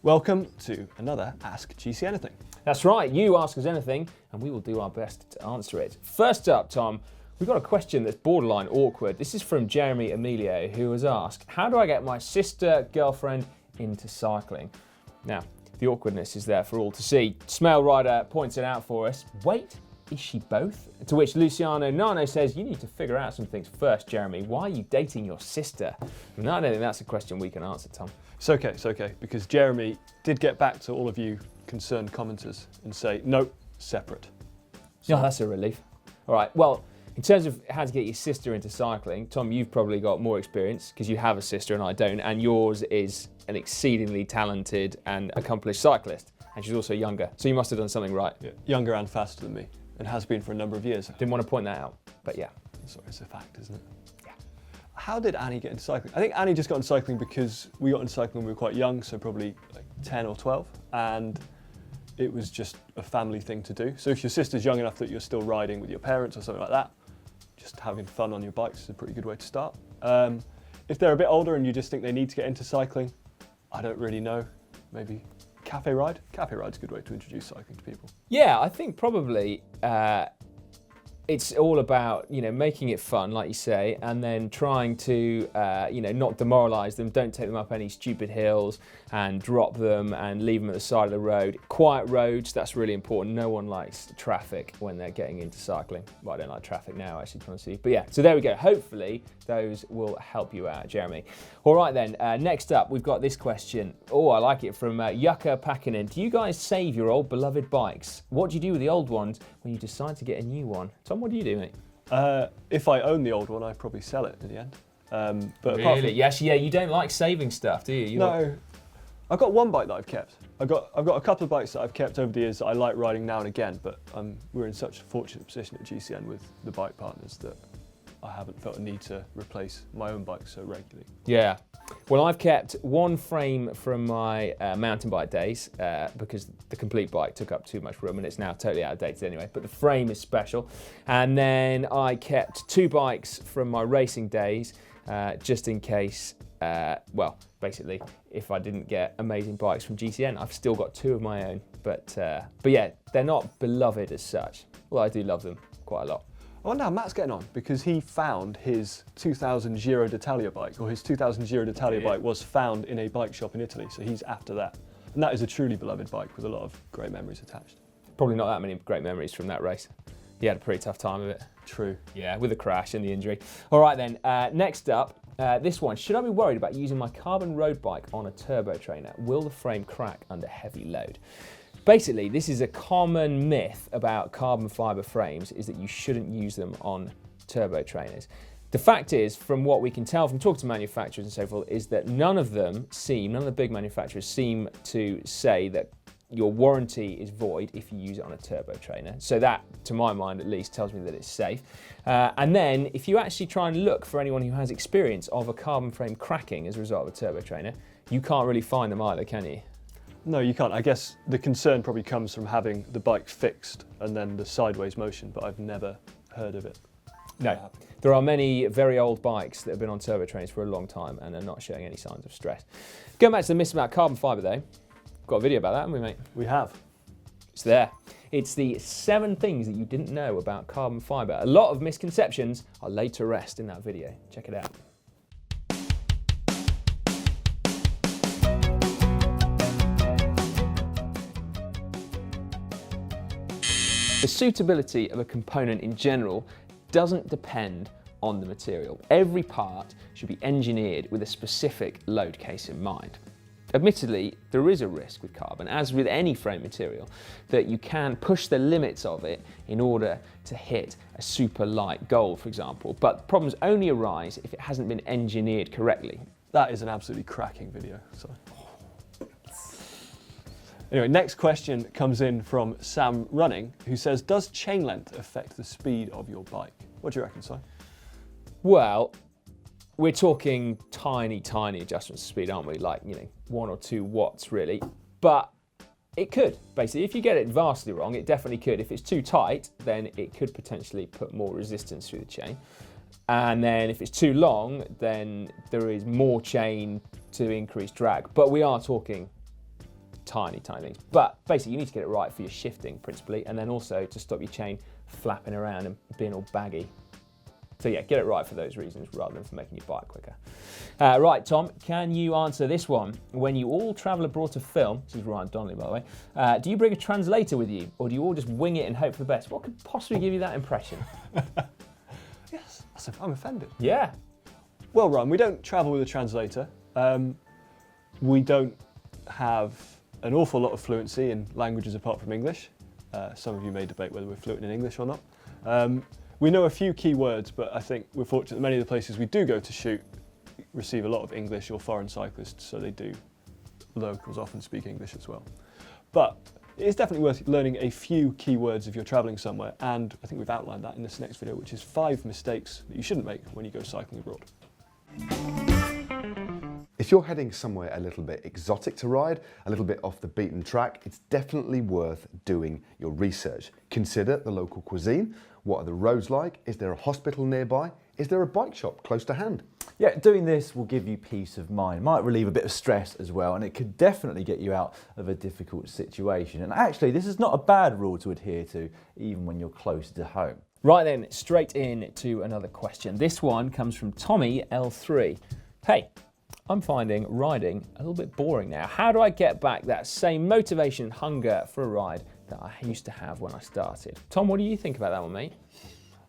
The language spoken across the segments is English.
Welcome to another Ask GC Anything. That's right, you ask us anything and we will do our best to answer it. First up, Tom, we've got a question that's borderline awkward. This is from Jeremy Emilio, who has asked, how do I get my sister, girlfriend into cycling? Now, the awkwardness is there for all to see. Smale Rider points it out for us. Wait, is she both? To which Luciano Nano says, you need to figure out some things first, Jeremy. Why are you dating your sister? And I don't think that's a question we can answer, Tom. It's okay, because Jeremy did get back to all of you concerned commenters and say, nope, separate. So, no, that's a relief. All right, well, in terms of how to get your sister into cycling, Tom, you've probably got more experience because you have a sister and I don't, and yours is an exceedingly talented and accomplished cyclist, and she's also younger, so you must have done something right. Yeah, younger and faster than me, and has been for a number of years. Didn't want to point that out, but yeah. Sorry, it's a fact, isn't it? How did Annie get into cycling? I think Annie just got into cycling because we got into cycling when we were quite young, so probably like 10 or 12, and it was just a family thing to do. So if your sister's young enough that you're still riding with your parents or something like that, just having fun on your bikes is a pretty good way to start. If they're a bit older and you just think they need to get into cycling, I don't really know, maybe cafe ride? Cafe ride's a good way to introduce cycling to people. Yeah, I think probably it's all about, you know, making it fun, like you say, and then trying to, you know, not demoralise them. Don't take them up any stupid hills and drop them and leave them at the side of the road. Quiet roads, that's really important. No one likes traffic when they're getting into cycling. Well, I don't like traffic now, actually, to be honest with you. But yeah, so there we go. Hopefully those will help you out, Jeremy. All right then, next up, we've got this question. Oh, I like it, from Yucca Pakinen. Do you guys save your old beloved bikes? What do you do with the old ones when you decide to get a new one? Tom, what do you do, mate? If I own the old one, I'd probably sell it in the end. But really? Apart from, yes, yeah, you don't like saving stuff, do you? No. I've got one bike that I've kept. I've got a couple of bikes that I've kept over the years that I like riding now and again, but we're in such a fortunate position at GCN with the bike partners that I haven't felt a need to replace my own bike so regularly. Yeah. Well, I've kept one frame from my mountain bike days because the complete bike took up too much room and it's now totally outdated anyway, but the frame is special. And then I kept two bikes from my racing days just in case, well, basically, if I didn't get amazing bikes from GCN. I've still got two of my own, but yeah, they're not beloved as such. Well, I do love them quite a lot. I wonder how Matt's getting on, because he found his 2000 Giro d'Italia bike, or his 2000 Giro d'Italia bike was found in a bike shop in Italy, so he's after that. And that is a truly beloved bike with a lot of great memories attached. Probably not that many great memories from that race. He had a pretty tough time of it. True. Yeah, with the crash and the injury. All right then, next up, this one. Should I be worried about using my carbon road bike on a turbo trainer? Will the frame crack under heavy load? Basically, this is a common myth about carbon fibre frames, is that you shouldn't use them on turbo trainers. The fact is, from what we can tell from talking to manufacturers and so forth, is that none of the big manufacturers seem to say that your warranty is void if you use it on a turbo trainer. So that, to my mind at least, tells me that it's safe. And then if you actually try and look for anyone who has experience of a carbon frame cracking as a result of a turbo trainer, you can't really find them either, can you? No, you can't. I guess the concern probably comes from having the bike fixed and then the sideways motion, but I've never heard of it. No. There are many very old bikes that have been on turbo trainers for a long time and are not showing any signs of stress. Going back to the myth about carbon fibre though, got a video about that, haven't we, mate? We have. It's there. It's the 7 things that you didn't know about carbon fibre. A lot of misconceptions are laid to rest in that video. Check it out. The suitability of a component in general doesn't depend on the material. Every part should be engineered with a specific load case in mind. Admittedly, there is a risk with carbon, as with any frame material, that you can push the limits of it in order to hit a super light goal, for example, but problems only arise if it hasn't been engineered correctly. That is an absolutely cracking video. So. Anyway, next question comes in from Sam Running, who says, does chain length affect the speed of your bike? What do you reckon, Si? Well, we're talking tiny, tiny adjustments to speed, aren't we? Like, 1 or 2 watts really. But it could, basically. If you get it vastly wrong, it definitely could. If it's too tight, then it could potentially put more resistance through the chain. And then if it's too long, then there is more chain to increase drag. But we are talking tiny things. But basically, you need to get it right for your shifting, principally, and then also to stop your chain flapping around and being all baggy. So yeah, get it right for those reasons rather than for making your bike quicker. Right, Tom, can you answer this one? When you all travel abroad to film, this is Ryan Donnelly, by the way, do you bring a translator with you, or do you all just wing it and hope for the best? What could possibly give you that impression? Yes, I'm offended. Yeah. Well, Ryan, we don't travel with a translator. We don't have an awful lot of fluency in languages apart from English. Some of you may debate whether we're fluent in English or not. We know a few key words, but I think we're fortunate that many of the places we do go to shoot receive a lot of English or foreign cyclists, so they do. Locals often speak English as well. But it is definitely worth learning a few key words if you're travelling somewhere, and I think we've outlined that in this next video, which is 5 mistakes that you shouldn't make when you go cycling abroad. If you're heading somewhere a little bit exotic to ride, a little bit off the beaten track, it's definitely worth doing your research. Consider the local cuisine. What are the roads like? Is there a hospital nearby? Is there a bike shop close to hand? Yeah, doing this will give you peace of mind. Might relieve a bit of stress as well, and it could definitely get you out of a difficult situation. And actually, this is not a bad rule to adhere to, even when you're close to home. Right then, straight in to another question. This one comes from Tommy L3. Hey, I'm finding riding a little bit boring now. How do I get back that same motivation and hunger for a ride that I used to have when I started? Tom, what do you think about that one, mate?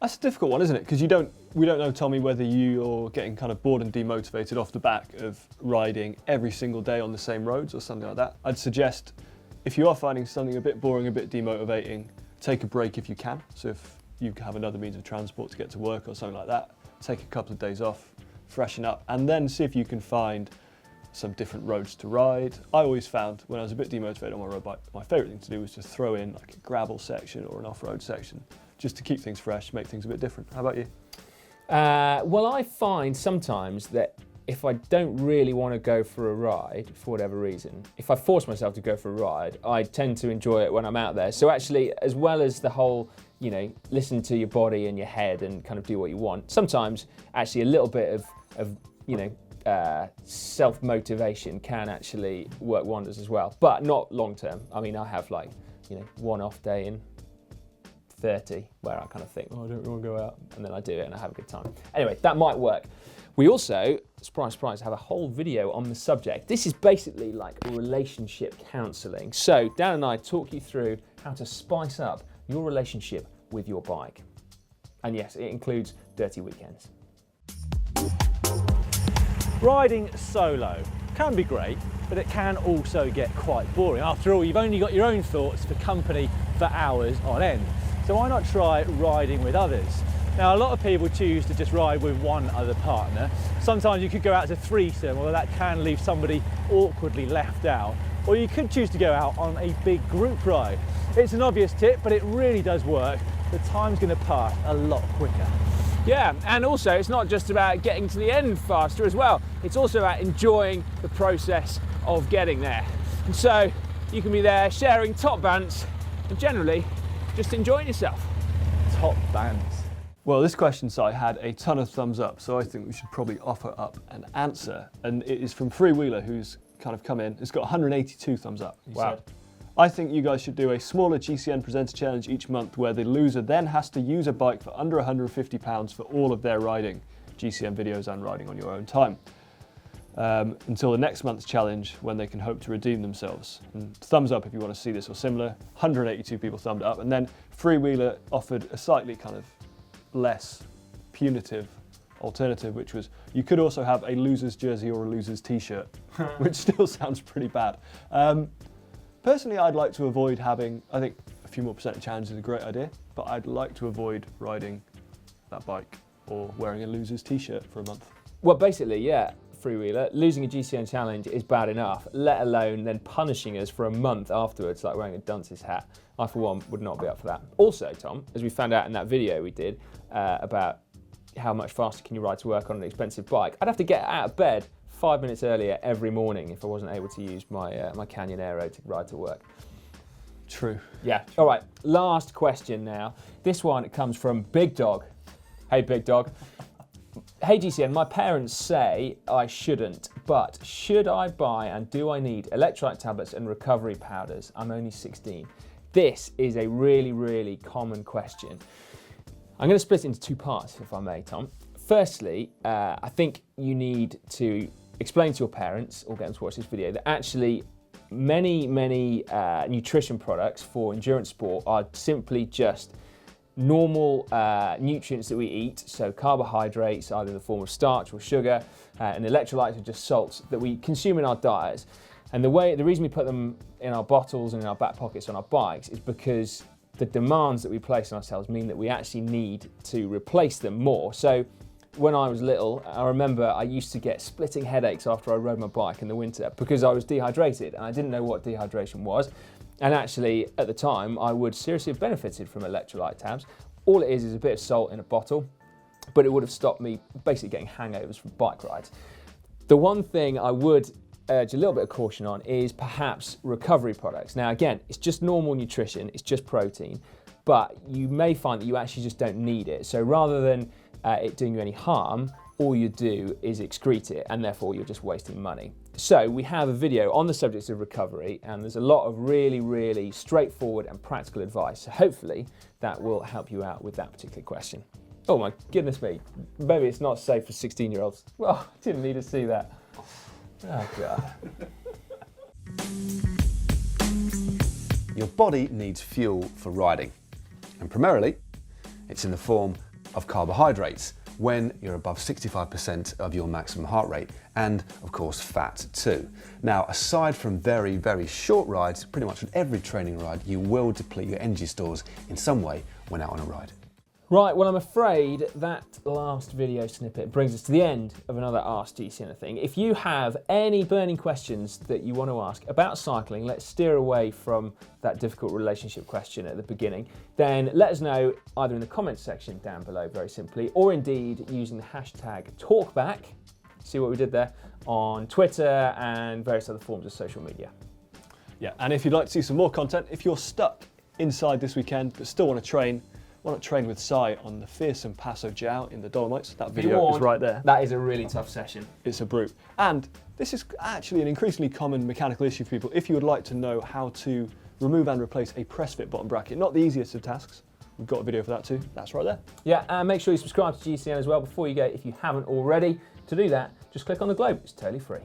That's a difficult one, isn't it? Because we don't know, Tommy, whether you're getting kind of bored and demotivated off the back of riding every single day on the same roads or something like that. I'd suggest if you are finding something a bit boring, a bit demotivating, take a break if you can. So if you have another means of transport to get to work or something like that, take a couple of days off, freshen up, and then see if you can find some different roads to ride. I always found when I was a bit demotivated on my road bike, my favourite thing to do was to throw in like a gravel section or an off-road section, just to keep things fresh, make things a bit different. How about you? Well, I find sometimes that if I don't really want to go for a ride, for whatever reason, if I force myself to go for a ride, I tend to enjoy it when I'm out there. So actually, as well as the whole, listen to your body and your head and kind of do what you want, sometimes actually a little bit of self-motivation can actually work wonders as well, but not long term. I mean, I have one off day in 30 where I kind of think, I don't really want to go out, and then I do it and I have a good time. Anyway, that might work. We also, surprise, surprise, have a whole video on the subject. This is basically like relationship counselling. So Dan and I talk you through how to spice up your relationship with your bike. And yes, it includes dirty weekends. Riding solo can be great, but it can also get quite boring. After all, you've only got your own thoughts for company for hours on end. So why not try riding with others? Now, a lot of people choose to just ride with one other partner. Sometimes you could go out to threesome, although that can leave somebody awkwardly left out. Or you could choose to go out on a big group ride. It's an obvious tip, but it really does work. The time's going to pass a lot quicker. Yeah, and also it's not just about getting to the end faster as well. It's also about enjoying the process of getting there. And so you can be there sharing top bants and generally just enjoying yourself. Top bants. Well, this question site had a ton of thumbs up, so I think we should probably offer up an answer. And it is from Freewheeler, who's kind of come in. It's got 182 thumbs up. He said, I think you guys should do a smaller GCN presenter challenge each month where the loser then has to use a bike for under £150 for all of their riding, GCN videos and riding on your own time, until the next month's challenge when they can hope to redeem themselves. And thumbs up if you want to see this or similar. 182 people thumbed up, and then Freewheeler offered a slightly kind of less punitive alternative, which was you could also have a loser's jersey or a loser's t-shirt, which still sounds pretty bad. Personally, I'd like to avoid having, I think a few more percent challenge is a great idea, but I'd like to avoid riding that bike or wearing a loser's t-shirt for a month. Well, basically, yeah, Freewheeler, losing a GCN challenge is bad enough, let alone then punishing us for a month afterwards, like wearing a dunce's hat. I, for one, would not be up for that. Also, Tom, as we found out in that video we did about how much faster can you ride to work on an expensive bike, I'd have to get out of bed 5 minutes earlier every morning if I wasn't able to use my my Canyon Aero to ride to work. True. Yeah. All right, last question now. This one comes from Big Dog. Hey, Big Dog. Hey GCN, my parents say I shouldn't, but should I buy and do I need electrolyte tablets and recovery powders? I'm only 16. This is a really, really common question. I'm going to split it into two parts, if I may, Tom. Firstly, I think you need to explain to your parents, or get them to watch this video, that actually many nutrition products for endurance sport are simply just normal nutrients that we eat, so carbohydrates, either in the form of starch or sugar, and electrolytes are just salts that we consume in our diets. And the reason we put them in our bottles and in our back pockets on our bikes is because the demands that we place on ourselves mean that we actually need to replace them more. So when I was little, I remember I used to get splitting headaches after I rode my bike in the winter because I was dehydrated and I didn't know what dehydration was. And actually, at the time, I would seriously have benefited from electrolyte tabs. All it is a bit of salt in a bottle, but it would have stopped me basically getting hangovers from bike rides. The one thing I would urge a little bit of caution on is perhaps recovery products. Now, again, it's just normal nutrition, it's just protein, but you may find that you actually just don't need it. So rather than it doing you any harm, all you do is excrete it, and therefore you're just wasting money. So we have a video on the subject of recovery, and there's a lot of really, really straightforward and practical advice. So hopefully that will help you out with that particular question. Oh my goodness me, maybe it's not safe for 16-year-olds. Well, I didn't need to see that. Oh God. Your body needs fuel for riding, and primarily it's in the form of carbohydrates when you're above 65% of your maximum heart rate, and of course fat too. Now, aside from very, very short rides, pretty much on every training ride, you will deplete your energy stores in some way when out on a ride. Right, well, I'm afraid that last video snippet brings us to the end of another Ask GCN thing. If you have any burning questions that you want to ask about cycling, let's steer away from that difficult relationship question at the beginning, then let us know either in the comments section down below, very simply, or indeed using the hashtag TalkBack, see what we did there, on Twitter and various other forms of social media. Yeah, and if you'd like to see some more content, if you're stuck inside this weekend but still want to train, why not train with Cy on the fearsome Passo Giao in the Dolomites? That video is right there. That is a really tough session. It's a brute. And this is actually an increasingly common mechanical issue for people. If you would like to know how to remove and replace a press fit bottom bracket, not the easiest of tasks, we've got a video for that too. That's right there. Yeah, and make sure you subscribe to GCN as well before you go if you haven't already. To do that, just click on the globe. It's totally free.